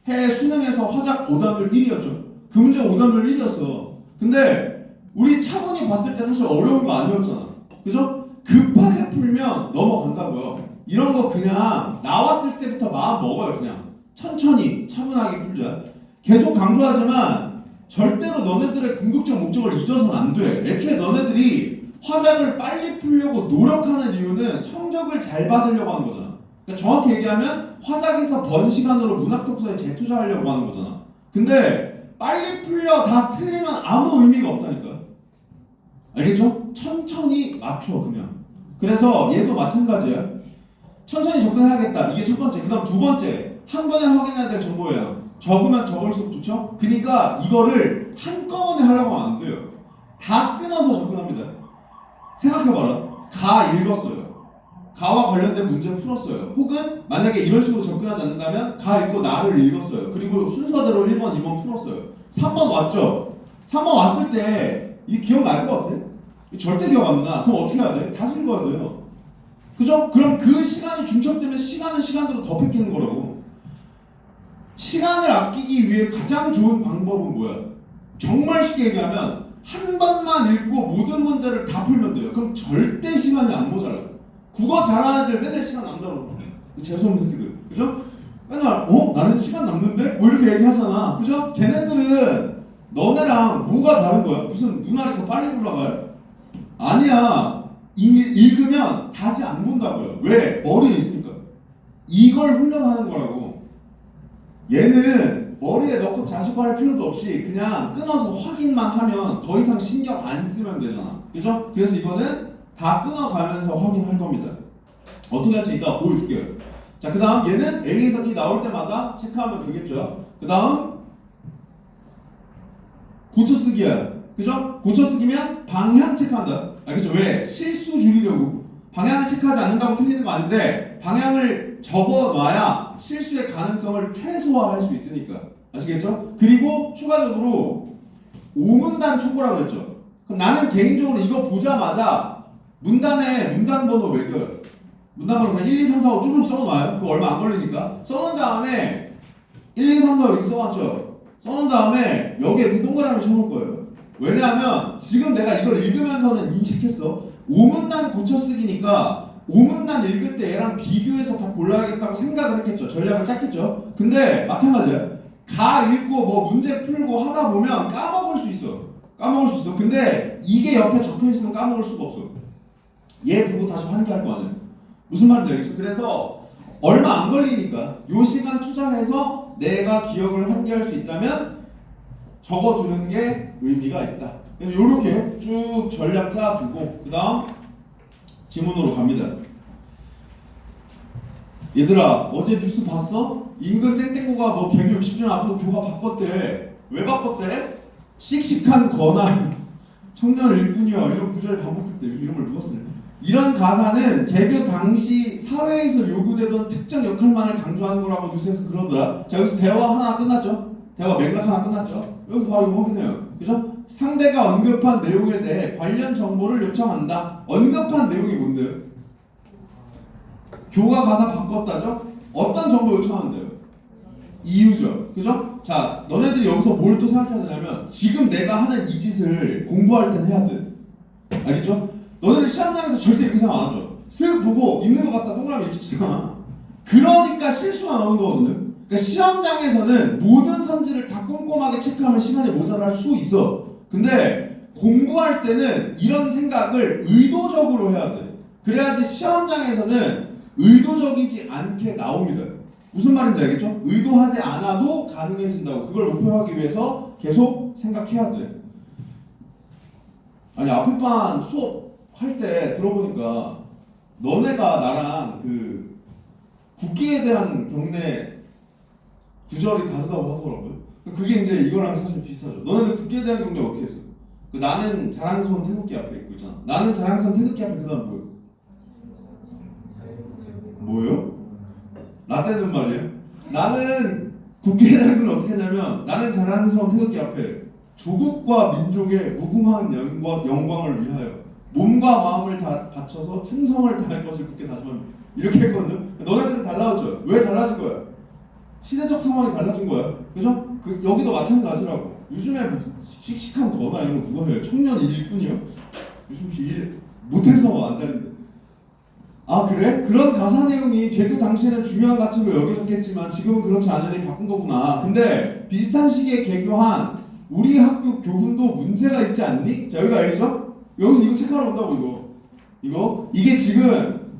해 수능에서 화작 오답률 1위였죠. 그 문제가 오답률 1위였어. 근데 우리 차분히 봤을 때 사실 어려운 거 아니었잖아. 그죠? 급하게 풀면 넘어간다고요. 이런 거 그냥 나왔을 때부터 마음 먹어요. 그냥 천천히 차분하게 풀자. 계속 강조하지만 절대로 너네들의 궁극적 목적을 잊어서는 안 돼. 애초에 너네들이 화작을 빨리 풀려고 노력하는 이유는 성적을 잘 받으려고 하는 거잖아. 그러니까 정확히 얘기하면 화작에서 번 시간으로 문학 독서에 재투자하려고 하는 거잖아. 근데 빨리 풀려 다 틀리면 아무 의미가 없다니까. 알겠죠? 천천히 맞춰 그냥. 그래서 얘도 마찬가지야. 천천히 접근해야겠다. 이게 첫 번째. 그 다음 두 번째. 한 번에 확인해야 될 정보예요. 적으면 적을수록 좋죠? 그러니까 이거를 한꺼번에 하려고 하면 안 돼요. 다 끊어서 접근합니다. 생각해봐라. 가 읽었어요. 가와 관련된 문제 풀었어요. 혹은 만약에 이런 식으로 접근하지 않는다면 가 읽고 나를 읽었어요. 그리고 순서대로 1번, 2번 풀었어요. 3번 왔죠? 3번 왔을 때 이 기억날 것 같아? 절대 기억 안 나. 그럼 어떻게 해야 돼? 다시 읽어야 돼요. 그죠? 그럼 그 시간이 중첩되면 시간은 시간대로 더 뺏기는 거라고. 시간을 아끼기 위해 가장 좋은 방법은 뭐야? 정말 쉽게 얘기하면 한 번만 읽고 모든 문제를 다 풀면 돼요. 그럼 절대 시간이 안 모자라요. 국어 잘하는 애들 맨날 시간 남다고. 재수없는 새끼들. 그죠? 맨날 나는 시간 남는데? 뭐 이렇게 얘기하잖아. 그죠? 걔네들은 너네랑 뭐가 다른 거야? 무슨 눈알이 더 빨리 올라가요? 아니야. 읽으면 다시 안 본다고요. 왜? 머리에 있으니까. 이걸 훈련하는 거라고. 얘는 머리에 넣고 자식화할 필요도 없이 그냥 끊어서 확인만 하면 더 이상 신경 안 쓰면 되잖아. 그죠? 그래서 이거는 다 끊어가면서 확인할 겁니다. 어떻게 할지 이따 보여줄게요. 자, 그 다음 얘는 A에서 B 나올 때마다 체크하면 되겠죠. 그 다음 고쳐쓰기야. 그죠? 고쳐쓰기면 방향 체크한다. 알겠죠? 왜? 실수 줄이려고. 방향을 체크하지 않는다고 틀리는 거 아닌데 방향을 적어놔야 실수의 가능성을 최소화할 수 있으니까. 아시겠죠? 그리고 추가적으로 오문단 초보라고 그랬죠. 그럼 나는 개인적으로 이거 보자마자 문단에 문단 번호 매겨요. 문단 번호 그냥 1, 2, 3, 4, 5 쭉 써놔요. 그거 얼마 안 걸리니까. 써놓은 다음에 1, 2, 3, 4 이렇게 써놨죠. 써놓은 다음에 여기에 이렇게 동그라미 쳐놓을 거예요. 왜냐하면 지금 내가 이걸 읽으면서는 인식했어. 오문단 고쳐쓰기니까 오문단 읽을 때 얘랑 비교해서 다 골라야겠다고 생각을 했겠죠. 전략을 짰겠죠. 근데 마찬가지야. 가 읽고 뭐 문제 풀고 하다 보면 까먹을 수 있어. 근데 이게 옆에 적혀있으면 까먹을 수가 없어. 얘 보고 다시 환기할 거 아니에요. 무슨 말인지 알겠죠? 그래서 얼마 안 걸리니까 요 시간 투자해서 내가 기억을 환기할 수 있다면 적어두는 게 의미가 있다. 그래서 요렇게 쭉 전략 짜두고 그 다음 지문으로 갑니다. 얘들아 어제 뉴스 봤어? 임금 땡땡고가 뭐 160년 앞두고 교가 바꿨대. 왜 바꿨대? 씩씩한 권한 청년 일꾼이여 이런 구절이 반복됐대. 이런 걸 누가 쓰냐? 이런 가사는 개교 당시 사회에서 요구되던 특정 역할만을 강조하는 거라고 뉴스에서 그러더라. 자 여기서 대화 하나 끝났죠? 대화 맥락 하나 끝났죠? 여기서 바로 이거 확인해요. 그죠? 상대가 언급한 내용에 대해 관련 정보를 요청한다. 언급한 내용이 뭔데요? 교가 가사 바꿨다죠? 어떤 정보 요청하는데요? 이유죠. 그죠? 자, 너네들이 여기서 뭘 또 생각해야 되냐면 지금 내가 하는 이 짓을 공부할 땐 해야 돼. 알겠죠? 너네들 시험장에서 절대 이렇게 생각 안 하죠. 쓱 보고 있는 것 같다 동그라미 이렇게 치잖아. 그러니까 실수가 나오는 거거든요. 그러니까 시험장에서는 모든 선지를 다 꼼꼼하게 체크하면 시간이 모자랄 수 있어. 근데 공부할 때는 이런 생각을 의도적으로 해야 돼. 그래야지 시험장에서는 의도적이지 않게 나옵니다. 무슨 말인지 알겠죠? 의도하지 않아도 가능해진다고. 그걸 목표로 하기 위해서 계속 생각해야 돼. 아니 앞에 반 수업 할 때 들어보니까 너네가 나랑 그 국기에 대한 경례 구절이 다르다고 하더라고요. 그게 이제 이거랑 사실 비슷하죠. 너네들 국기에 대한 경례 어떻게 했어? 그 나는 자랑스러운 태극기 앞에 있고 있잖아. 나는 자랑스러운 태극기 앞에 그다음 뭐예요? 뭐예요? 라떼는 말이에요. 나는 국기에 대한 경례 어떻게 했냐면 나는 자랑스러운 태극기 앞에 조국과 민족의 무궁한 영광을 위하여 몸과 마음을 다 바쳐서 충성을 다할 것을 굳게 다짐합니다. 이렇게 했거든요. 너네들은 달라졌죠. 왜 달라진 거야? 시대적 상황이 달라진 거야. 그죠? 여기도 마찬가지라고. 요즘에 씩씩한 거나 이런 거 누가 해요? 청년 일꾼이요? 요즘 일 못해서 안 다닌데. 아 그래? 그런 가사 내용이 개교 당시에는 중요한 가치로 여겨졌겠지만 지금은 그렇지 않으니 바꾼 거구나. 근데 비슷한 시기에 개교한 우리 학교 교훈도 문제가 있지 않니? 자 여기가 알겠죠? 여기서 이거 체크하러 온다고 이게 지금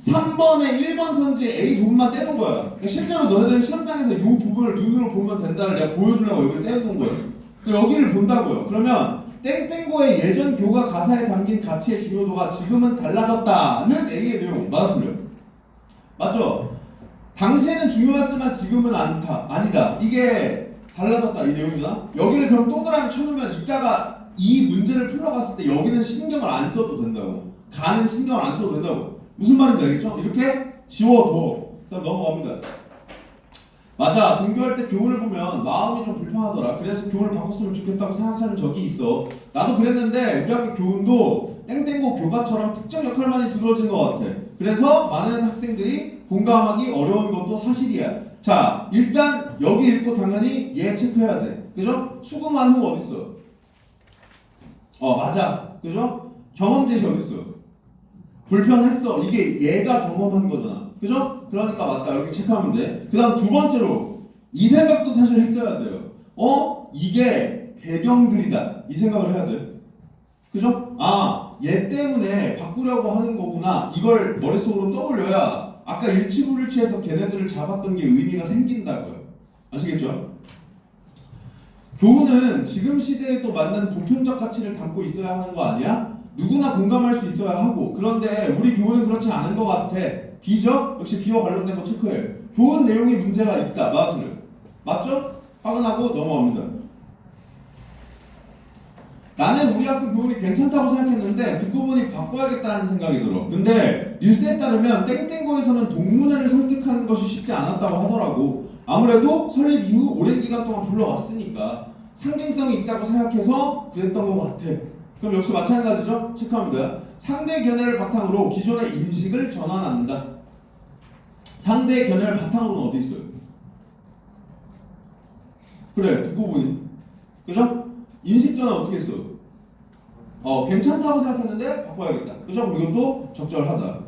3번에 1번 선지 A 부분만 떼는 거야. 그러니까 실제로 너네들 시험장에서 이 부분을 눈으로 보면 된다를 내가 보여주려고 여기를 떼는 거예요. 그러니까 여기를 본다고요. 그러면 땡땡고의 예전 교과 가사에 담긴 가치의 중요도가 지금은 달라졌다는 A의 내용 맞아요? 맞죠? 당시에는 중요했지만 지금은 아니다. 이게 달라졌다 이 내용이잖아. 여기를 그럼 동그라미 쳐놓으면 이따가 이 문제를 풀어갔을 때 여기는 신경을 안 써도 된다고. 가는 신경을 안 써도 된다고. 무슨 말인지 알겠죠? 이렇게 지워둬. 그다음 넘어갑니다. 맞아. 등교할 때 교훈을 보면 마음이 좀 불편하더라. 그래서 교훈을 바꿨으면 좋겠다고 생각하는 적이 있어. 나도 그랬는데 우리 학교 교훈도 땡땡고 교과처럼 특정 역할만이 두드러진 것 같아. 그래서 많은 학생들이 공감하기 어려운 것도 사실이야. 자, 일단 여기 읽고 당연히 얘 체크해야 돼. 그죠? 수긍한 후 어딨어? 맞아. 그죠? 경험 제시 어딨어? 불편했어. 이게 얘가 경험한 거잖아. 그죠? 그러니까 맞다. 여기 체크하면 돼. 그 다음 두 번째로 이 생각도 사실 했어야 돼요. 이게 배경들이다. 이 생각을 해야 돼. 그죠? 얘 때문에 바꾸려고 하는 거구나. 이걸 머릿속으로 떠올려야 아까 일치불일치해서 걔네들을 잡았던 게 의미가 생긴다고요. 아시겠죠? 교훈은 지금 시대에도 맞는 보편적 가치를 담고 있어야 하는 거 아니야? 누구나 공감할 수 있어야 하고. 그런데 우리 교훈은 그렇지 않은 것 같아. B죠? 역시 B와 관련된 거 체크해요. 교훈 내용에 문제가 있다. 맞죠? 확인하고 넘어갑니다. 나는 우리 학교 교훈이 괜찮다고 생각했는데 듣고 보니 바꿔야겠다는 생각이 들어. 근데 뉴스에 따르면 땡땡고에서는 동문회를 설득하는 것이 쉽지 않았다고 하더라고. 아무래도 설립 이후 오랜 기간 동안 불러왔으니까 상징성이 있다고 생각해서 그랬던 것 같아. 그럼 역시 마찬가지죠? 체크합니다. 상대 견해를 바탕으로 기존의 인식을 전환한다. 상대 견해를 바탕으로는 어디 있어요? 그래, 듣고 보니. 그죠? 인식 전환 어떻게 했어? 괜찮다고 생각했는데 바꿔야겠다. 그죠? 그럼 이것도 적절하다.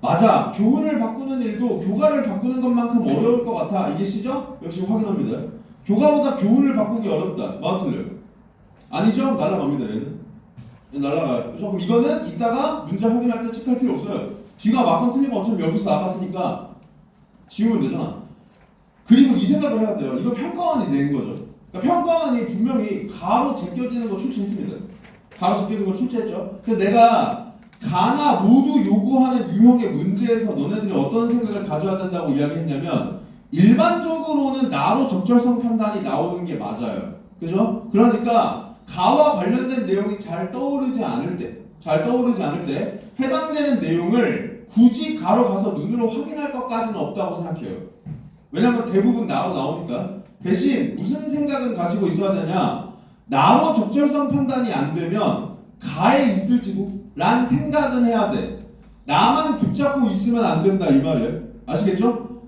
맞아. 교훈을 바꾸는 일도 교과를 바꾸는 것만큼 어려울 것 같아. 이해시죠? 역시 확인합니다. 교과보다 교훈을 바꾸기 어렵다. 맞아, 틀려요? 아니죠? 날아갑니다. 얘는 날아가요. 그럼 이거는 이따가 문제 확인할 때 체크할 필요 없어요. B가 맞건 틀리면 어차피 여기서 나갔으니까 지우면 되잖아. 그리고 이 생각을 해야 돼요. 이거 평가원이 낸 거죠. 그러니까 평가원이 분명히 가로 제껴지는 거 출제했습니다. 가로 제껴지는 거 출제했죠. 그래서 내가 가나 모두 요구하는 유형의 문제에서 너네들이 어떤 생각을 가져야 된다고 이야기했냐면 일반적으로는 나로 적절성 판단이 나오는 게 맞아요. 그죠? 그러니까 가와 관련된 내용이 잘 떠오르지 않을 때 해당되는 내용을 굳이 가로 가서 눈으로 확인할 것까지는 없다고 생각해요. 왜냐면 대부분 나로 나오니까. 대신 무슨 생각은 가지고 있어야 되냐? 나로 적절성 판단이 안 되면 가에 있을지도 란 생각은 해야 돼. 나만 붙잡고 있으면 안 된다 이 말이에요. 아시겠죠?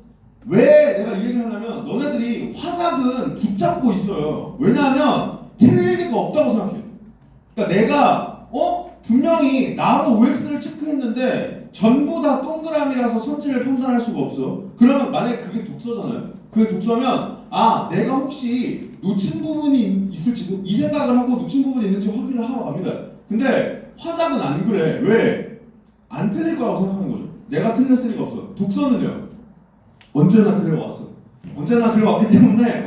왜 내가 이 얘기를 하냐면 너네들이 화작은 붙잡고 있어요. 왜냐하면 틀릴 리가 없다고 생각해요. 그러니까 내가 분명히 나로 OX를 체크했는데 전부 다 동그라미라서 선지를 판단할 수가 없어. 그러면 만약에 그게 독서잖아요. 그게 독서면 내가 혹시 놓친 부분이 있을지도 이 생각을 하고 놓친 부분이 있는지 확인을 하러 갑니다. 근데 화작은 안 그래. 왜? 안 틀릴 거라고 생각하는 거죠. 내가 틀렸을 리가 없어. 독서는요. 언제나 그래왔어. 언제나 그래왔기 때문에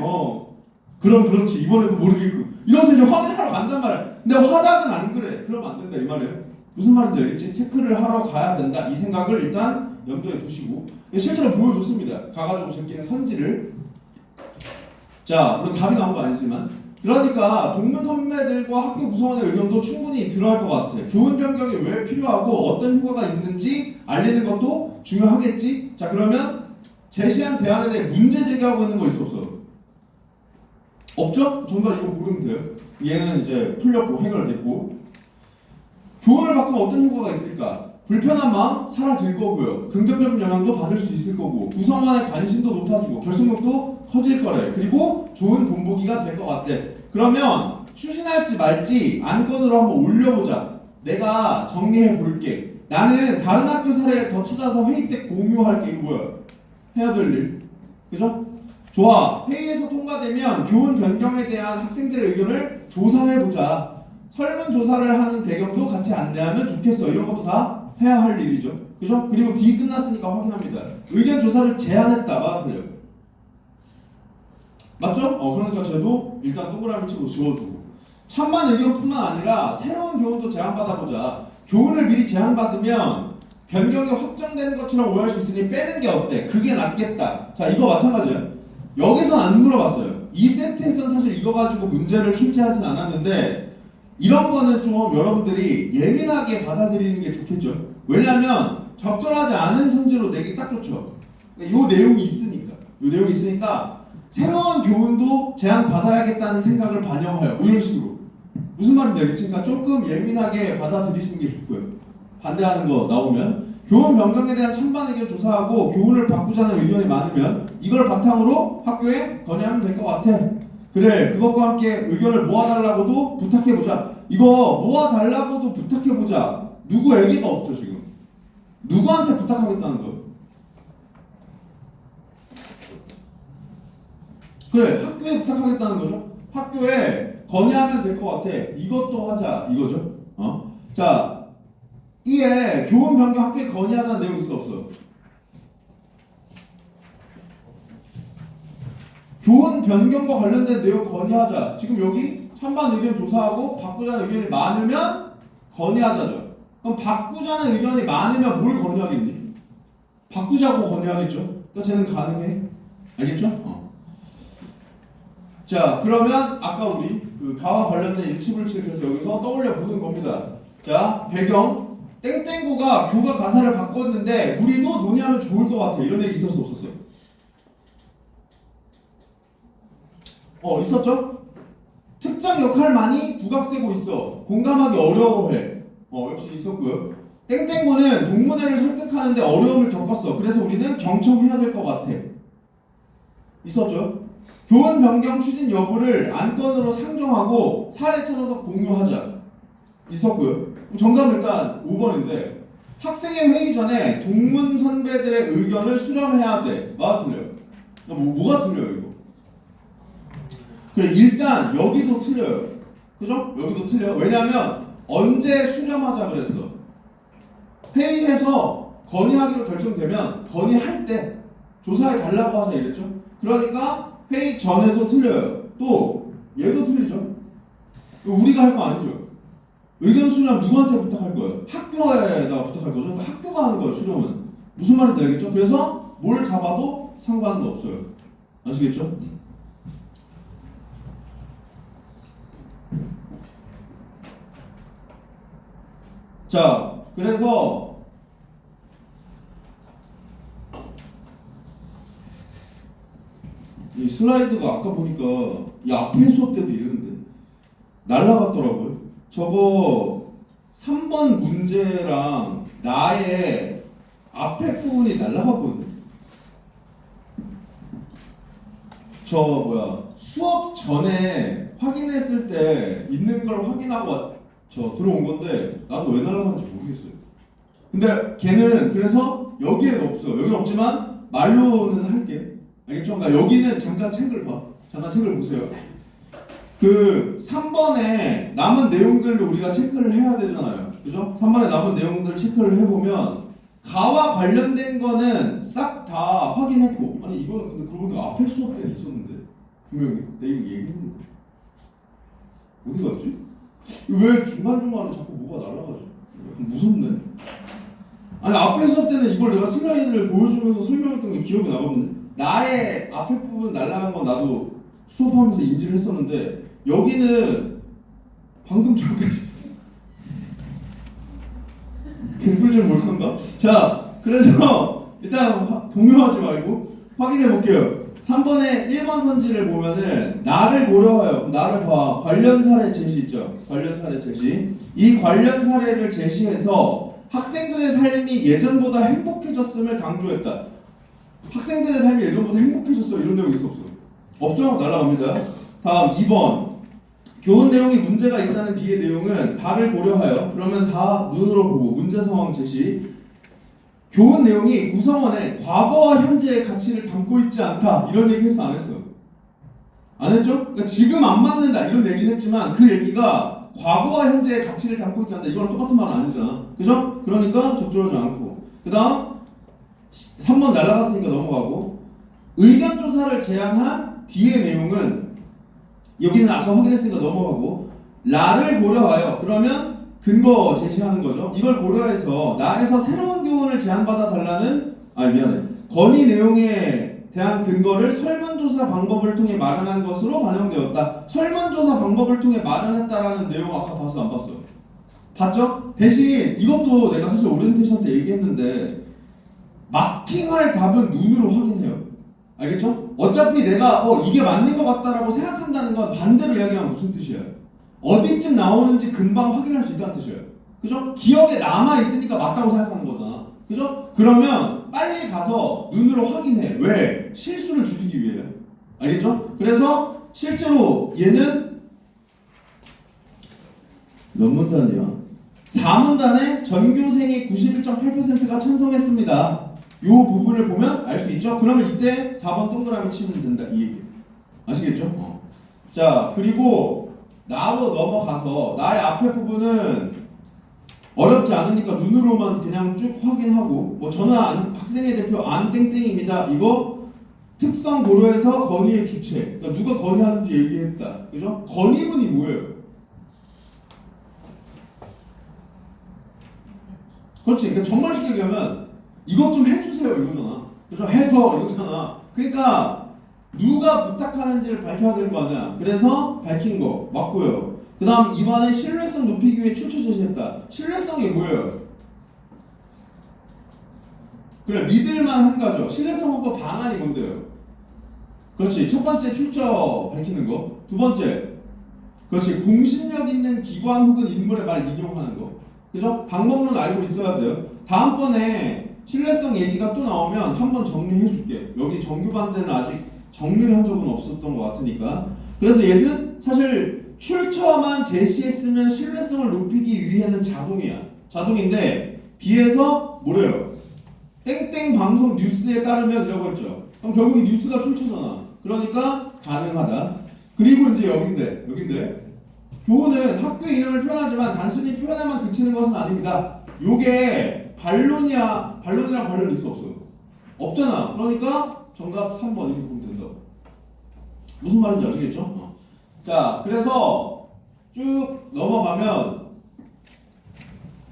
그럼 그렇지 이번에도 모르겠고 이러면서 이제 확인하러 간단 말이야. 근데 화작은 안 그래. 그러면 안 된다 이 말이에요. 무슨 말인지 알겠지? 체크를 하러 가야 된다 이 생각을 일단 염두에 두시고 실제로 보여줬습니다. 가가지고 제끼는 선지를. 자 물론 답이 나온 거 아니지만 그러니까 동문 선배들과 학교 구성원의 의견도 충분히 들어갈 것 같아. 교훈 변경이 왜 필요하고 어떤 효과가 있는지 알리는 것도 중요하겠지. 자 그러면 제시한 대안에 대해 문제 제기하고 있는 거 있어 없어? 없죠? 전부 다 이거 모르면 돼요. 얘는 이제 풀렸고 해결됐고 교훈을 바꾸면 어떤 효과가 있을까? 불편한 마음 사라질 거고요. 긍정적인 영향도 받을 수 있을 거고 구성원의 관심도 높아지고 결속력도 커질 거래. 그리고 좋은 본보기가 될 것 같대. 그러면 추진할지 말지 안건으로 한번 올려보자. 내가 정리해 볼게. 나는 다른 학교 사례를 더 찾아서 회의 때 공유할게. 이거 뭐야? 해야 될 일. 그죠? 좋아. 회의에서 통과되면 교훈 변경에 대한 학생들의 의견을 조사해보자. 설문조사를 하는 배경도 같이 안내하면 좋겠어. 이런 것도 다 해야 할 일이죠. 그죠? 그리고 D 끝났으니까 확인합니다. 의견 조사를 제안했다. 맞아 틀려? 맞죠? 그러니까 저도 일단 동그라미 치고 지워두고 찬반 의견뿐만 아니라 새로운 교훈도 제안받아보자. 교훈을 미리 제안받으면 변경이 확정되는 것처럼 오해할 수 있으니 빼는 게 어때? 그게 낫겠다. 자 이거 마찬가지예요. 여기선 안 물어봤어요. 이 세트에서는 사실 이거 가지고 문제를 출제하진 않았는데 이런 거는 좀 여러분들이 예민하게 받아들이는 게 좋겠죠. 왜냐하면 적절하지 않은 성질로 내기 딱 좋죠. 이 내용이 있으니까 새로운 교훈도 제안 받아야겠다는 생각을 반영해요. 이런 식으로. 무슨 말인지 알겠지? 그러니까 조금 예민하게 받아들이시는 게 좋고요. 반대하는 거 나오면 교훈 변경에 대한 찬반 의견 조사하고 교훈을 바꾸자는 의견이 많으면 이걸 바탕으로 학교에 건의하면 될 것 같아. 그래 그것과 함께 의견을 모아달라고도 부탁해보자. 이거 모아달라고도 부탁해보자. 누구에게가 없죠 지금. 누구한테 부탁하겠다는 거예요? 그래 학교에 부탁하겠다는 거죠. 학교에 건의하면 될 것 같아. 이것도 하자 이거죠. 자 이에 교훈 변경 학교에 건의하자는 내용 있어 없어? 교훈 변경과 관련된 내용 건의하자. 지금 여기 찬반 의견 조사하고 바꾸자는 의견이 많으면 건의하자죠. 그럼 바꾸자는 의견이 많으면 뭘 건의하겠니? 바꾸자고 건의하겠죠. 그러니까 쟤는 가능해. 알겠죠? 자 그러면 아까 우리 그 가와 관련된 일치불치를 여기서 떠올려 보는 겁니다. 자 배경 땡땡구가 교가 가사를 바꿨는데 우리도 논의하면 좋을 것 같아. 이런 얘기 있었어 없었어요? 있었죠? 특정 역할만이 부각되고 있어. 공감하기 어려워해. 역시 있었고요. 땡땡구는 동문회를 설득하는데 어려움을 겪었어. 그래서 우리는 경청해야 될 것 같아. 있었죠? 교훈 변경 추진 여부를 안건으로 상정하고 사례 찾아서 공유하자. 있었고요. 정답은 일단 5번인데 학생의 회의 전에 동문 선배들의 의견을 수렴해야 돼. 맞아 틀려요? 뭐가 틀려요 이거? 그래 일단 여기도 틀려요. 그죠? 여기도 틀려요. 왜냐하면 언제 수렴하자 그랬어? 회의에서 건의하기로 결정되면 건의할 때 조사해 달라고 하자 이랬죠? 그러니까 회의 전에도 틀려요. 또 얘도 틀리죠? 우리가 할 거 아니죠? 의견 수렴 누구한테 부탁할 거예요? 학교에다 부탁할 거죠? 그러니까 학교가 하는 거예요 수렴은. 무슨 말인지 알겠죠? 그래서 뭘 잡아도 상관은 없어요. 아시겠죠? 자, 그래서 이 슬라이드가 아까 보니까 이 앞에 수업 때도 이랬는데 날라갔더라고요. 저거 3번 문제랑 나의 앞에 부분이 날라갔거든요. 수업 전에 확인했을 때 있는 걸 확인하고 들어온 건데 나도 왜 날라갔는지 모르겠어요. 근데 걔는 그래서 여기에는 없어. 여기는 없지만 말로는 할게. 알겠죠? 그러니까 여기는 잠깐 책을 봐. 잠깐 책을 보세요. 그 3번에 남은 내용들을 우리가 체크를 해야 되잖아요. 그죠? 3번에 남은 내용들을 체크를 해보면 가와 관련된 거는 싹 다 확인했고, 아니 이거는 근데 그러고 보니까 앞에 수업 때는 있었는데 분명히 내가 이거 얘기했는데 어디 갔지? 왜 중간중간에 자꾸 뭐가 날아가지? 무섭네. 아니 앞에 수업 때는 이걸 내가 슬라이드를 보여주면서 설명했던 게 기억이 나거든. 나의 앞에 부분 날아간 건 나도 수업하면서 인지를 했었는데 여기는 방금 전까지 갱플 몰칸가? 자, 그래서 일단 동요하지 말고 확인해 볼게요. 3번에 1번 선지를 보면은 나를 고려하여, 나를 봐. 관련 사례 제시 있죠? 관련 사례 제시. 이 관련 사례를 제시해서 학생들의 삶이 예전보다 행복해졌음을 강조했다. 학생들의 삶이 예전보다 행복해졌어. 이런 내용 있어 없어? 없죠? 날라갑니다. 다음 2번. 교훈 내용이 문제가 있다는 B의 내용은 다를 고려하여, 그러면 다 눈으로 보고 문제 상황 제시. 교훈 내용이 구성원의 과거와 현재의 가치를 담고 있지 않다. 이런 얘기 했어 안 했어? 안 했죠? 그러니까 지금 안 맞는다 이런 얘기는 했지만 그 얘기가 과거와 현재의 가치를 담고 있지 않다. 이거랑 똑같은 말은 아니잖아. 그죠? 그러니까 적절하지 않고. 그 다음 3번 날라갔으니까 넘어가고, 의견 조사를 제안한 D의 내용은 여기는 아까 확인했으니까 넘어가고, 라를 고려하여, 그러면 근거 제시하는 거죠. 이걸 고려해서 나에서 새로운 교훈을 제안받아 달라는, 건의 내용에 대한 근거를 설문조사 방법을 통해 마련한 것으로 반영되었다. 설문조사 방법을 통해 마련했다라는 내용 아까 봤어 안 봤어? 봤죠? 대신 이것도 내가 사실 오리엔테이션 때 얘기했는데 마킹할 답은 눈으로 확인해요. 알겠죠? 어차피 내가 이게 맞는 것 같다라고 생각한다는 건 반대로 이야기하면 무슨 뜻이야? 어디쯤 나오는지 금방 확인할 수 있다는 뜻이에요. 그죠? 기억에 남아 있으니까 맞다고 생각하는 거잖아. 그죠? 그러면 빨리 가서 눈으로 확인해. 왜? 실수를 줄이기 위해. 알겠죠? 그래서 실제로 얘는 몇 문단이야? 4문단에 전교생의 91.8%가 찬성했습니다. 이 부분을 보면 알 수 있죠? 그러면 이때 4번 동그라미 치면 된다. 이 얘기. 아시겠죠? 자, 그리고 나로 넘어가서 나의 앞에 부분은 어렵지 않으니까 눈으로만 그냥 쭉 확인하고, 저는 학생회 대표 안땡땡입니다. 이거 특성 고려해서 건의의 주체. 그러니까 누가 건의하는지 얘기했다. 그죠? 건의문이 뭐예요? 그렇지. 그러니까 정말 쉽게 얘기하면 이것 좀 해주세요 이거잖아. 그죠? 해줘 이거잖아. 그러니까 누가 부탁하는지를 밝혀야 될 거 아니야. 그래서 밝힌 거 맞고요. 그 다음 2번에 신뢰성 높이기 위해 출처 제시했다. 신뢰성이 뭐예요? 그래, 믿을만한 거죠. 신뢰성 확보 방안이 뭔데요? 그렇지. 첫 번째 출처 밝히는 거. 두 번째, 그렇지. 공신력 있는 기관 혹은 인물의 말 인용하는 거. 그죠? 방법론을 알고 있어야 돼요. 다음번에 신뢰성 얘기가 또 나오면 한번 정리해 줄게. 여기 정규반 때는 아직 정리를 한 적은 없었던 것 같으니까. 그래서 얘는 사실 출처만 제시했으면 신뢰성을 높이기 위해는 자동이야. 자동인데 B에서 뭐래요? 땡땡 방송 뉴스에 따르면 이라고 했죠. 그럼 결국 이 뉴스가 출처잖아. 그러니까 가능하다. 그리고 이제 여긴데 교훈은 학교의 이름을 표현하지만 단순히 표현에만 그치는 것은 아닙니다. 요게 반론이랑 관련 있어 없어? 없잖아. 그러니까 정답 3번 이렇게 보면 된다. 무슨 말인지 아시겠죠? 자, 그래서 쭉 넘어가면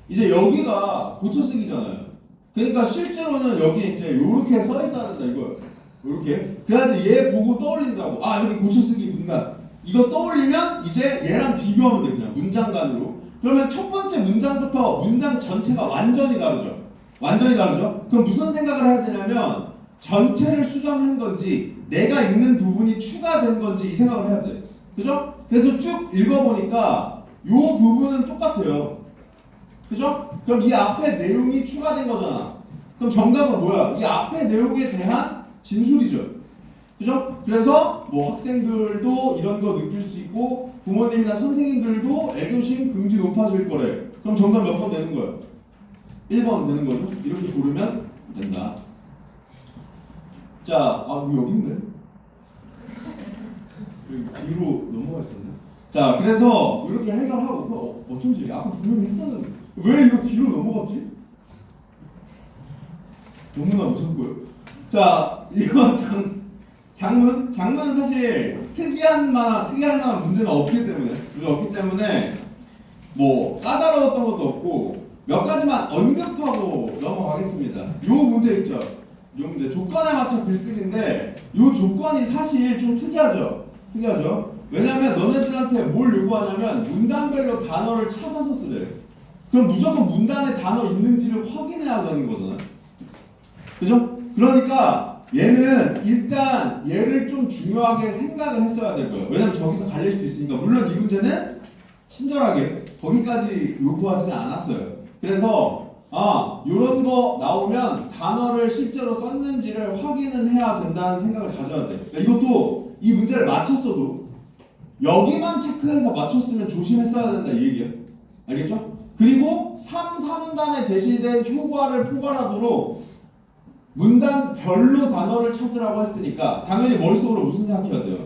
이제 여기가 고쳐쓰기잖아요. 그러니까 실제로는 여기 이제 요렇게 써 있어야 된다 이거. 요렇게. 그래야지 얘 보고 떠올린다고. 아, 여기 고쳐쓰기 문단. 이거 떠올리면 이제 얘랑 비교하면 돼 그냥 문장 간으로. 그러면 첫 번째 문장부터 문장 전체가 완전히 다르죠. 완전히 다르죠. 그럼 무슨 생각을 해야 되냐면 전체를 수정한 건지 내가 읽는 부분이 추가된 건지 이 생각을 해야 돼. 그죠? 그래서 쭉 읽어보니까 이 부분은 똑같아요. 그죠? 그럼 이 앞에 내용이 추가된 거잖아. 그럼 정답은 뭐야? 이 앞에 내용에 대한 진술이죠. 그죠? 그래서 뭐 학생들도 이런 거 느낄 수 있고 부모님이나 선생님들도 애교심 금지 높아질 거래. 그럼 정답 몇 번 되는 거야? 1번 되는 거죠? 이렇게 고르면 된다. 자, 여기 있네. 뒤로 넘어가 있었네. 자, 그래서 이렇게 해결하고 어쩐지 아까 분명히 했었는데 왜 이거 뒤로 넘어갔지? 너무나 무섭고요. 자, 이건 장문은 사실 특이할 만한 문제는 없기 때문에 뭐 까다로웠던 것도 없고 몇 가지만 언급하고 넘어가겠습니다. 요 문제 있죠? 요 문제 조건에 맞춰 글쓰기인데 요 조건이 사실 좀 특이하죠? 왜냐면 너네들한테 뭘 요구하냐면 문단별로 단어를 찾아서 쓰래. 그럼 무조건 문단에 단어 있는지를 확인해야 하는 거잖아. 그죠? 그러니까 얘는 일단 얘를 좀 중요하게 생각을 했어야 될 거예요. 왜냐면 저기서 갈릴 수도 있으니까. 물론 이 문제는 친절하게 거기까지 요구하지는 않았어요. 그래서 요런 거 나오면 단어를 실제로 썼는지를 확인은 해야 된다는 생각을 가져야 돼. 그러니까 이것도 이 문제를 맞췄어도 여기만 체크해서 맞췄으면 조심했어야 된다 이 얘기야. 알겠죠? 그리고 3문단에 제시된 효과를 포괄하도록 문단별로 단어를 찾으라고 했으니까 당연히 머릿속으로 무슨 생각해야 돼요?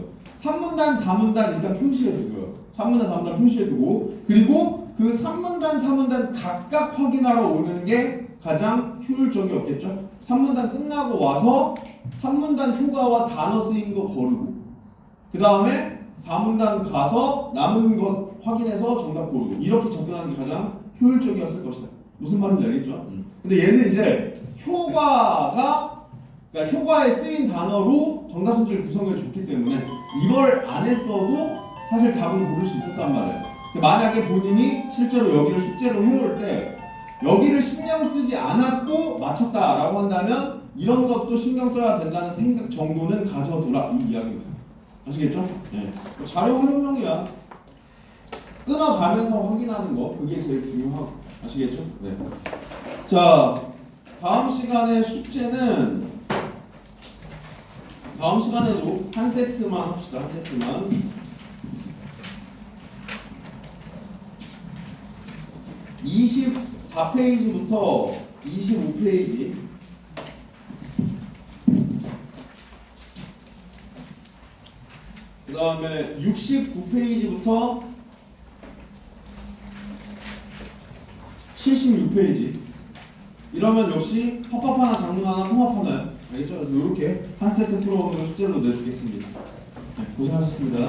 3문단, 4문단 일단 표시해두고요. 3문단, 4문단 표시해두고 그리고 그 3문단, 4문단 각각 확인하러 오는 게 가장 효율적이었겠죠? 3문단 끝나고 와서 3문단 효과와 단어 쓰인 거 거르고 그 다음에 4문단 가서 남은 것 확인해서 정답 고르고 이렇게 접근하는 게 가장 효율적이었을 것이다. 무슨 말인지 알겠죠? 근데 얘는 이제 그러니까 효과에 쓰인 단어로 정답 문제를 구성해 줬기 때문에 이걸 안 했어도 사실 답을 고를 수 있었단 말이에요. 만약에 본인이 실제로 여기를 숙제로 해올 때 여기를 신경 쓰지 않았고 맞췄다라고 한다면 이런 것도 신경 써야 된다는 생각 정도는 가져두라 이 이야기입니다. 아시겠죠? 네. 자료 활용형이야. 끊어가면서 확인하는 거 그게 제일 중요하고 아시겠죠? 네. 자, 다음 시간에 숙제는 다음 시간에도 한 세트만 합시다. 한 세트만. 24페이지부터 25페이지 그 다음에 69페이지부터 76페이지 이러면 역시 합합 하나, 장문 하나, 통합 하나요. 알겠죠? 그래서 이렇게 한 세트 풀어오는 걸 숙제로 내주겠습니다. 네, 고생하셨습니다.